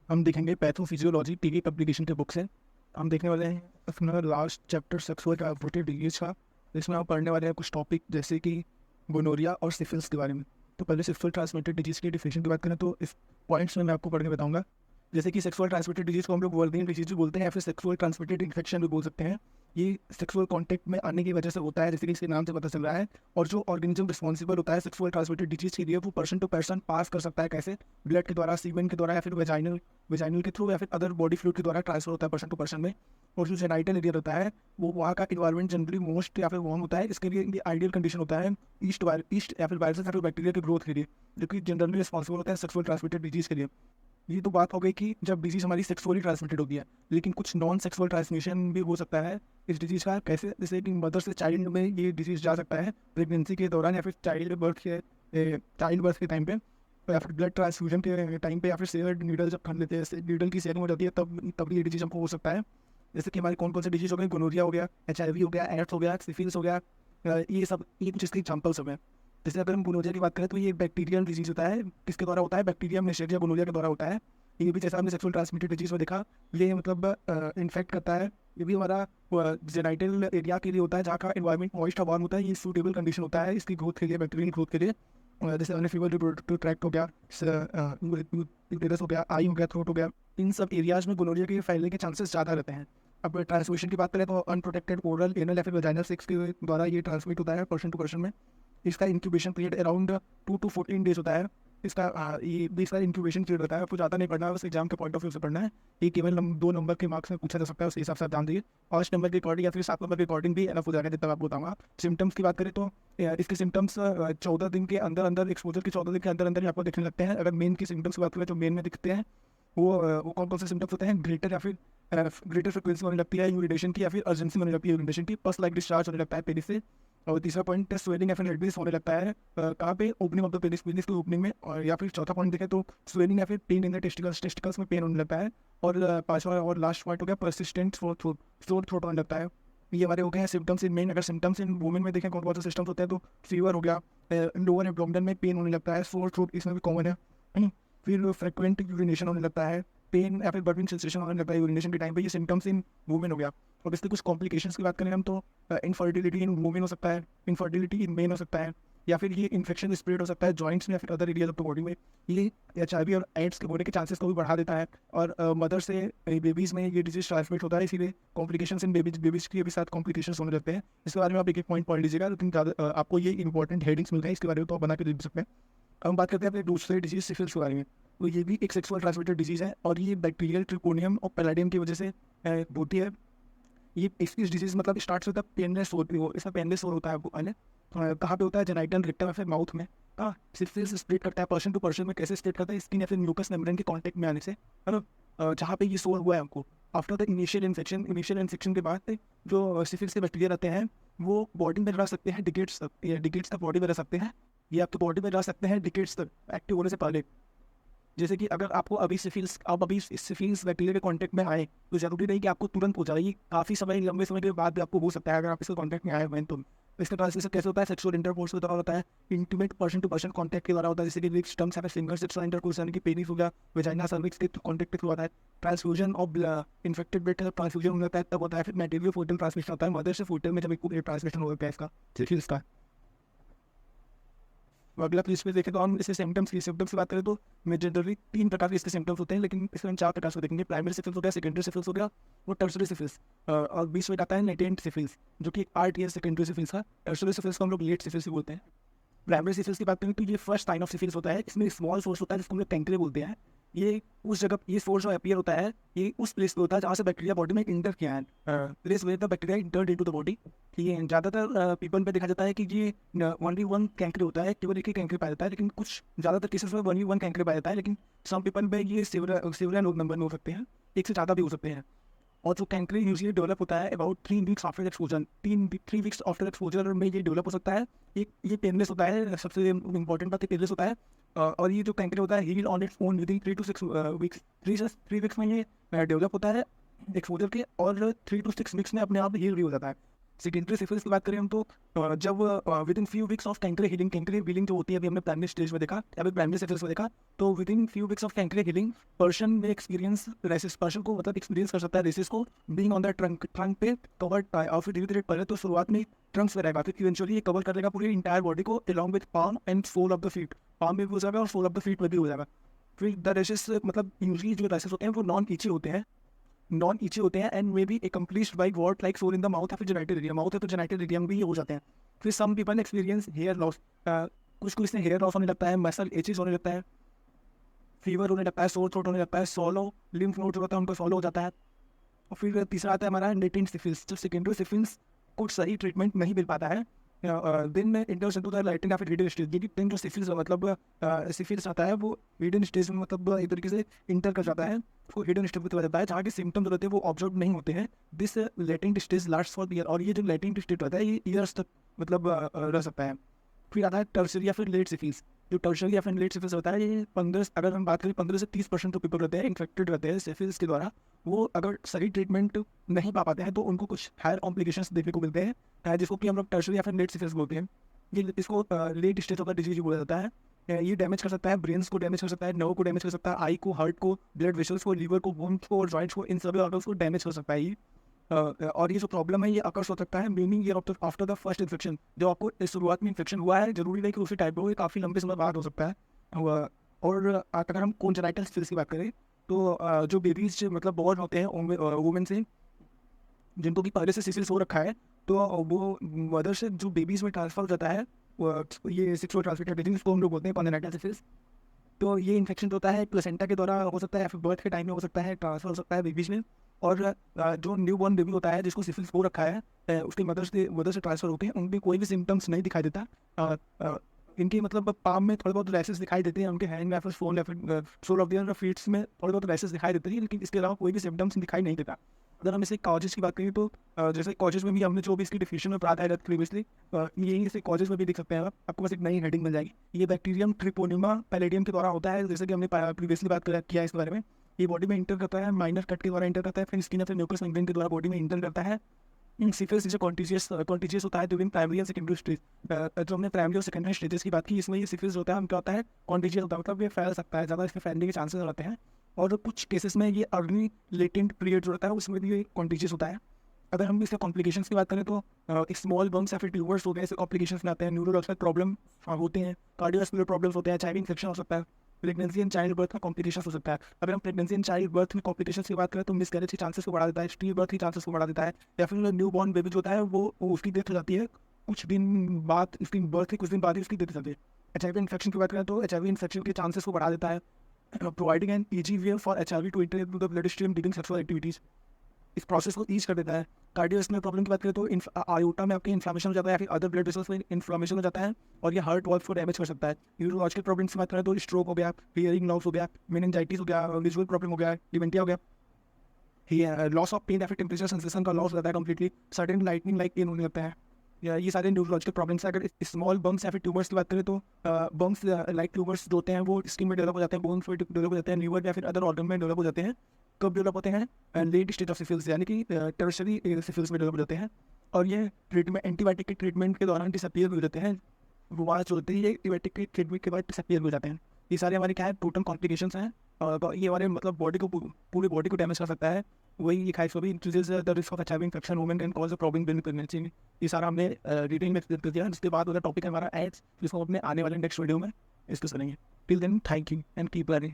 हम देखेंगे pathophysiology TV publication के बुक से। हम देखने वाले हैं अपना last chapter sexual transmitted disease का। इसमें हम पढ़ने वाले हैं कुछ टॉपिक जैसे कि गोनोरिया और सिफिलिस के बारे में। तो पहले सेक्सुअल ट्रांसमिटेड डिजीज की डिफिनेशन की बात करें तो इस पॉइंट्स में मैं आपको पढ़ के बताऊंगा। जैसे कि सेक्सुअल ट्रांसमिटेड डिजीज को हम लोग वर्ल्ड डिजीज भी बोलते हैं या फिर सेक्सुअल ट्रांसमिटेड इन्फेक्शन भी बोल सकते हैं। ये सेक्सुअल कॉन्टैक्ट में आने की वजह से होता है, जैसे कि इसके नाम से पता चल रहा है। और जो ऑर्गेनिज्म रिस्पॉन्सिबल होता है सेक्सुअल ट्रांसमिटेड डिजीज के लिए, वो पर्सन टू पर्सन पास कर सकता है। कैसे? ब्लड के द्वारा, सीमेन के द्वारा, या फिर वेजाइनल के थ्रू, या फिर अदर बॉडी फ्लूइड के द्वारा ट्रांसफर होता है पर्सन टू पर्सन में। और जो जेनाइटल एरिया होता है वो वहाँ का इन्वायरमेंट जनरली मोस्ट या फिर वार्म होता है। इसके लिए ये आइडियल कंडीशन होता है ईस्ट या फिर वायरस या फिर बैक्टीरिया की ग्रोथ के लिए, जो कि जनरली रिस्पॉन्सिबल होता है सेक्सुअल ट्रांसमिटेड डिजीज के लिए। ये तो बात हो गई कि जब डिजीज हमारी सेक्सुअली ट्रांसमिटेड होती है, लेकिन कुछ नॉन सेक्सुअल ट्रांसमिशन भी हो सकता है इस डिजीज का। कैसे? जैसे कि मदर से चाइल्ड में ये डिजीज जा सकता है प्रेगनेंसी के दौरान, या फिर चाइल्ड बर्थ के टाइम पे, या फिर ब्लड ट्रांसफ्यूजन के टाइम पे, या फिर शेयर्ड नीडल जब खा लेते हैं, नीडल की शेयरिंग हो जाती है, तब ये डिजीज हमको हो सकता है। जैसे कि हमारे कौन कौन से डिजीज हो गए? गोनोरिया हो गया, HIV हो गया, एड्स हो गया, सिफिलिस हो गया। ये कुछ इसके एग्जाम्पल्स हो गए। जैसे अगर हम गोनोरिया की बात करें तो ये बैक्टीरियल डिजीज होता है। किसके द्वारा होता है? बैक्टीरियम नेशेरिया गोनोरिया के द्वारा होता है। ये भी जैसा हमने सेक्सुअल ट्रांसमिटेड डिजीज में देखा, ये मतलब इन्फेक्ट करता है। ये भी हमारा जेनाइटल एरिया के लिए होता है, जहाँ का एनवायरमेंट मॉइस्ट और वार्म होता है। ये सूटेबल कंडीशन होता है इसकी ग्रोथ के लिए, बैक्टीरियल ग्रोथ के लिए। जैसे हमने फीवर रिप्रोडक्टिव ट्रैक्ट हो गया, यूटेरस हो गया, आई हो गया, थ्रोट हो गया। इन सब एरियाज में गोनोरिया के फैलने के चांसेस ज़्यादा रहते हैं। अब ट्रांसमिशन की बात करें तो अनप्रोटेक्टेड ओरल, एनल या फिर वेजाइनल सेक्स के द्वारा ये ट्रांसमिट होता है पर्सन टू पर्सन में। इसका incubation period around 2 to 14 days होता है। इसका इंक्यूबेशन पीरियड होता है। आपको ज़्यादा नहीं पढ़ना है, बस एग्जाम के पॉइंट ऑफ व्यू से पढ़ना है। ये केवल 2 नंबर के मार्क्स में पूछा जा सकता है, उस हिसाब से आप ध्यान दीजिए। 5 नंबर के अकॉर्डिंग या फिर 7 नंबर के अकॉर्डिंग भी एनफ हो जाएगा, जितना मैं आपको बताऊंगा। सिम्टम्स की बात करें तो इसके सिम्टम्स 14 दिन के अंदर अंदर, एक्सपोजर के 14 दिन के अंदर अंदर ही आपको दिखने लगते हैं। अगर मेन की सिम्टम्स की बात करें तो मेन में दिखते हैं वो कौन कौन से सिम्टम्स होते हैं? ग्रेटर या फिर ग्रेटर फ्रिक्वेंसी होने लगती है यूरिनेशन की, या फिर अर्जेंसी होने लगती है यूरिनेशन की। पस लाइक डिस्चार्ज होने लगता है पेनिस से। और तीसरा पॉइंट स्वेलिंग या फिर रेडनेस होने लगता है कहाँ पे? ओपनिंग ऑफ द पेनिस की ओपनिंग में। और या फिर चौथा पॉइंट देखें तो स्वेलिंग या फिर पेन इन द टेस्टिकल्स में पेन होने लगता है। और पांचवा और लास्ट पॉइंट हो गया परसिस्टेंट सोर थ्रोट होने लगता है। ये हमारे हो गए हैं सिम्टम्स इन मेन। अगर सिम्टम्स इन वुमेन में देखें कौन कौन से सिस्टम्स होते हैं तो फीवर हो गया, लोअर एब्डोमेन में पेन होने लगता है, सोर थ्रोट इसमें भी कॉमन है। फिर फ्रिक्वेंट यूरिनेशन होने लगता है, पेन या फिर बर्निंग सेंसेशन होने लगता है यूरिनेशन के टाइम पे। ये सिम्टम्स इन वुमेन हो गया। और इसके कुछ कॉम्प्लिकेशंस की बात करें हम तो इनफर्टिलिटी इन वुमेन हो सकता है, इनफर्टिलिटी इन मेन हो सकता है, या फिर ये इन्फेक्शन स्प्रेड हो सकता है जॉइंट्स में या फिर other areas of the body में। ये HIV और एड्स के होने के चांसेस को भी बढ़ा देता है। और मदर से बेबीज़ में ये डिजीज ट्रांसमिट होता है, इसीलिए कॉम्प्लिकेशंस इन बेबीज के भी साथ कॉम्प्लिकेशंस होने लगते हैं। इसके बारे में आप एक एक पॉइंट पढ़ लीजिएगा, लेकिन ज़्यादा आपको ये इंपॉर्टेंट हेडिंग्स मिल गए, इसके बारे में तो आप बना के देख सकते हैं। अब हम बात करते हैं अपने दूसरे डिजीज सिफिलिस के बारे में। तो ये भी एक सेक्सुअल ट्रांसमिटेड डिजीज है, और ये बैक्टीरियल ट्रिकोनियम और पैलाडियम की वजह से होती है। ये इस डिजीज मतलब स्टार्ट होता है पेनलेस सोर, इसमें पेनलेस सोर होता है आपको पहले। कहाँ पे होता है? जेनाइटल रेक्टम या फिर माउथ में। हाँ, सिफिलिस स्प्रेड करता है पर्सन टू पर्सन में। कैसे स्प्रेड करता है? स्किन या फिर म्यूकस मेम्ब्रेन के कांटेक्ट में आने से, है ना। जहाँ पे ये सोर हुआ है हमको, आफ्टर द इनिशियल इन्फेक्शन के बाद जो सिफिलिस के बैक्टीरिया रहते हैं वो बॉडी में रह सकते हैं डिकेट्स तक बॉडी में रह सकते हैं। ये आपकी बॉडी में रह सकते हैं डिकेट्स तक, एक्टिव होने से पहले। जैसे कि अगर आपको अभी सिफिलिस बैक्टीरिया के कांटेक्ट में आए तो जरूरी नहीं कि आपको तुरंत हो जाए। ये काफ़ी समय, लंबे समय के बाद भी आपको हो सकता है अगर आप इसके कांटेक्ट में आए हुए हैं तो। इसका ट्रांसमिशन कैसे होता है? सेक्सुअल इंटरकोर्स के द्वारा होता है, intimate person to person contact के द्वारा होता है। जैसे कि लिप्स, टंग्स या फिर फिंगर्स से इंटरकोर्स, यानी कि पेनिस हो गया, वेजाइना, सर्विक्स के कांटेक्ट के थ्रू होता है। Transfusion of infected blood transfusion होता है तब होता है। फिर मैटेरियल फोटल ट्रांसमिशन होता है, मदर से फोटल में जब एक ट्रांसमिशन होता है इसका सिफिलिस का। अगला प्लीज पे देखें तो हम इसके सिम्टम्स की बात करें तो जनरली 3 प्रकार के इसके सिम्टम्स होते हैं, लेकिन इसमें हम 4 प्रकार से देखेंगे। प्राइमरी सिफिलिस हो गया, सेकेंडरी सिफिलिस हो गया, वो टर्शरी सिफिलिस, और बीच में आता है लेटेंट सिफिलिस, जो कि आर्ट सेकेंडरी सिफिलिस का। टर्शरी सिफिलिस को हम लोग लेट सिफिलिस भी बोलते हैं। प्राइमरी सिफिलिस की बात करें तो ये फर्स्ट साइन ऑफ सिफिलिस होता है। इसमें स्मॉल सोर्स होता है जिसको हम लोग कैंकरे बोलते हैं। ये उस जगह, ये सोर्स जो अपीयर होता है ये उस प्लेस पे होता है जहाँ से बैक्टीरिया बॉडी में इंटर किया है, place where the bacteria entered into the body. ठीक है, ज़्यादातर पीपल पे देखा जाता है कि ये ओनली वन कैंकरे होता है, केवल एक ही कैंकरे पाया जाता है। लेकिन कुछ ज़्यादातर केसेस में ओनली वन कैंकरे पाया जाता है, लेकिन सम पीपल पे ये सेवरल नंबर में हो सकते हैं, एक से ज़्यादा भी हो सकते हैं। और जो कैंकरे यूजली डेवलप होता है about 3 weeks after exposure, 3 weeks after exposure में ये डेवलप हो सकता है। ये पेनलेस होता है, सबसे इंपॉर्टेंट बात है पेनलेस होता है। और ये जो कैंकरे होता है heal on its own within 3 to 6 weeks. 3 weeks में ये डेवलप होता है एक्सपोजर के, और 3 to 6 वीक्स में अपने आप हील भी हो जाता है। सेकेंडरी सिफिलिस की बात करें हम तो जब within few weeks of chancre healing जो होती है, अभी हमने प्राइमरी स्टेज में देखा, अभी प्राइमरी सिफिलिस में देखा, तो within few weeks of chancre healing person में एक्सपीरियंस रेसिस, पर्सन को मतलब एक्सपीरियंस कर सकता है रेसिस को बीइंग ऑन द ट्रंक पे कवर्ड, और फिर धीरे धीरे पहले तो शुरुआत में ट्रंक्स में रहेगा, फिर इवेंचुअली ये कवर कर लेगा पूरी इंटायर बॉडी को along with palm and sole of the feet, palm में भी हो जाएगा और सोल ऑफ द फीट में भी हो जाएगा। फिर द रेसिस मतलब यूजली जो रेसिस होते हैं वो नॉन ईची होते हैं and may be accomplished by what like sole in the mouth या फिर जेनाइटल एरिया, माउथ है तो जेनाइटल एरिया में भी ये हो जाते हैं। फिर some people experience hair loss, कुछ को इससे हेयर लॉस होने लगता है, मसल एचेस होने लगता है, फीवर होने लगता है, सोर थ्रोट होने लगता है, सॉलो लिम्फ नोड जो होता है उनको सॉलो हो जाता है। और फिर तीसरा आता है हमारा लेटेंट सिफिलिस, जब सेकेंडरी सिफिलिस कुछ सही ट्रीटमेंट नहीं मिल पाता है, दिन में इंटर्स इनटू द लाइटिंग या फिर हीडन स्टेज, दिन जो सिफिलिस मतलब सिफिलिस आता है वो हीडन स्टेज में मतलब एक तरीके से इंटर कर जाता है, वो हिडन स्टेज में जाता है जहाँ के सिम्टम्स रहते हैं वो ऑब्जर्व नहीं होते हैं। This latent stage last for year, और ये जो लेटेंट स्टेज रहता है ये ईयर्स तक मतलब रह सकता है। फिर आता है टर्शरी या फिर लेट सिफिलिस, जो टर्शरी या फिर लेट सिफिलिस होता है ये 15, अगर हम बात करें 15 से 30% तो पीपल रहते हैं इन्फेक्टेड रहते हैं सिफिलिस के द्वारा, वो अगर सही ट्रीटमेंट नहीं पा पाते हैं तो उनको कुछ हायर कॉम्प्लिकेशंस देखने को मिलते हैं, जिसको कि हम लोग टर्शरी या फिर लेट सिफिलिस बोलते हैं। ये इसको late stage of the disease बोला जाता है। ये डैमेज कर सकता है ब्रेन्स को, डैमेज कर सकता है नर्व को, डैमेज कर सकता है आई को, हार्ट को, ब्लड वेसल्स को, लीवर को, बोन्स को और जॉइंट्स को, इन सभी ऑर्गन्स को डैमेज कर सकता है ये। और ये जो प्रॉब्लम है ये अकर्स हो सकता है meaning year after the first infection, जो आपको शुरुआत में इन्फेक्शन हुआ है जरूरी नहीं कि उसी टाइप हो, ये काफ़ी लंबे समय बाद हो सकता है। और अगर हम कोंजेनाइटल सिफिलिस की बात करें तो जो बेबीज मतलब बॉर्न होते हैं वुमेन से जिनको कि पहले से सिफिलिस हो रखा है, तो वो मदर से जो बेबीज में ट्रांसफर हो जाता है ये सेक्सुअल ट्रांसमिटेड डिजीज, इसको हम लोग बोलते हैं कोंजेनाइटल सिफिलिस। तो ये इन्फेक्शन होता है प्लेसेंटा के द्वारा हो सकता है या फिर बर्थ के टाइम में हो सकता है, ट्रांसफर हो सकता है बेबीज में। और जो न्यू बॉर्न बेबी होता है जिसको सिफिलिस हो रखा है उसकी मदर से ट्रांसफर होते हैं, उनमें कोई भी सिम्टम्स नहीं दिखाई देता। इनकी मतलब पाम में थोड़े बहुत रैसेस दिखाई देते हैं, उनके हैंड या फिर सोल या फिर सोल ऑफ द फीट्स में थोड़े बहुत रैसेस दिखाई देते हैं, लेकिन इसके अलावा कोई भी सिम्टम्स दिखाई नहीं देता। अगर हम इसे कॉजेज की बात करें तो जैसे कॉजेज में भी हमने जो भी इसकी डिफिनेशन में पढ़ा था प्रीवियसली, यही इसे कॉजेज में भी देख सकते हैं आप, आपको बस एक नई हेडिंग मिल जाएगी। ये बैक्टीरियम ट्रिपोनिमा पैलेडियम के द्वारा होता है, जैसे कि हमने प्रीवियसली बात किया इसके बारे में। ये बॉडी में इंटर करता है, माइनर कट के द्वारा इंटर करता है, फिर स्किन या फिर म्यूकस मेम्ब्रेन के द्वारा बॉडी में इंटर करता है। सिफिलिस जो कॉन्टीजियस होता है during primary and secondary stage, जो हमने प्राइमरी और सेकेंडरी स्टेजेस की बात की, इसमें ये सिफिलिस होता है हम क्या होता है कॉन्टीजियस होता है, मतलब ये फैल सकता है, ज़्यादा इसमें फैलने के चांसेस रहते हैं। और कुछ केसेस में ये अर्ली लेटेंट पीरियड जो रहता है उसमें भी ये कॉन्टीजियस होता है। अगर हम इसके कॉम्प्लिकेशंस की बात करें तो स्मॉल बम्स या फिर ट्यूबर्स हो गए, ऐसे कॉम्प्लिकेशंस में आते हैं, न्यूरोलॉजिकल प्रॉब्लम होते हैं, कार्डियोवास्कुलर प्रॉब्लम्स होते हैं, एचआईवी इन्फेक्शन हो सकता है, प्रेगनेंसी एंड चाइल्ड बर्थ में कॉम्प्लिकेशन हो सकता है। अगर हम प्रेगनेंसी एंड चाइल्ड बर्थ में कॉम्प्लिकेशंस की बात करें तो मिसकैरेज के चांसेस को बढ़ा देता है, स्टील बर्थ के चांसेस को बढ़ा देता है, या फिर न्यू बॉर्न बेबी जो होता है वो उसकी डेथ हो जाती है कुछ दिन बाद, उसकी बर्थ के कुछ दिन बाद ही उसकी डेथ हो जाती है। एचआईवी इन्फेक्शन की बात करें तो एचआईवी इन्फेक्शन के चांसेस को बढ़ा देता है, providing an easy way for HIV to enter into the blood stream during sexual activities, इस प्रोसेस को ईज कर देता है। कार्डियोवास्कुलर प्रॉब्लम की बात करें तो आयोटा में आपके इन्फ्लामेशन हो जाता है या फिर अदर ब्लड वेसल्स में इन्फ्लामेशन हो जाता है और ये हार्ट वॉल्व को डैमेज कर सकता है। न्यूरोलॉजिकल प्रॉब्लम्स की बात करें तो स्ट्रोक हो गया, हियरिंग लॉस हो गया, मेनिंजाइटिस हो गया, विजुअल प्रॉब्लम हो गया, डिमेंटिया हो गया, लॉस ऑफ पेन या फिर टेम्परेचर सेंसेशन का लॉस हो जाता है completely, sudden lightning like pain होने लगता है, या ये सारे न्यूरोलॉजिकल प्रॉब्लम्स हैं। अगर स्मॉल बम्स या फिर ट्यूमर्स की बात करें तो बम्स लाइक ट्यूमर्स जो होते हैं वो स्किन में डेवलप हो जाते हैं, बोन्स में डेवलप हो जाते हैं, लीवर या फिर अदर ऑर्गन में डेवलप हो जाते हैं। कब डेवलप होते हैं लेट स्टेज ऑफ सिफिलिस यानी कि टर्शरी सिफिलिस में डेवलप हो जाते हैं, और ये ट्रीटमेंट एंटीबायोटिक के ट्रीटमेंट के दौरान डिसअपीयर हो जाते हैं, वो वहाँ जो होते हैं ये एंटीबायोटिक के ट्रीटमेंट के बाद डिसअपीयर हो जाते हैं। ये सारे हमारे क्या है टोटल कॉम्प्लिकेशंस हैं, और ये हमारे मतलब बॉडी को पूरी बॉडी को डैमेज कर सकता है। वही ये खाइस भी increases the risk of HIV infection women can cause a problem during pregnancy में। ये सारा हमने डिटेल में एक्सप्लेन कर दिया। इसके बाद वाला टॉपिक है हमारा एड्स, जिसको हम अपने आने वाले नेक्स्ट वीडियो में डिस्कस करेंगे। Till then thank you and keep learning.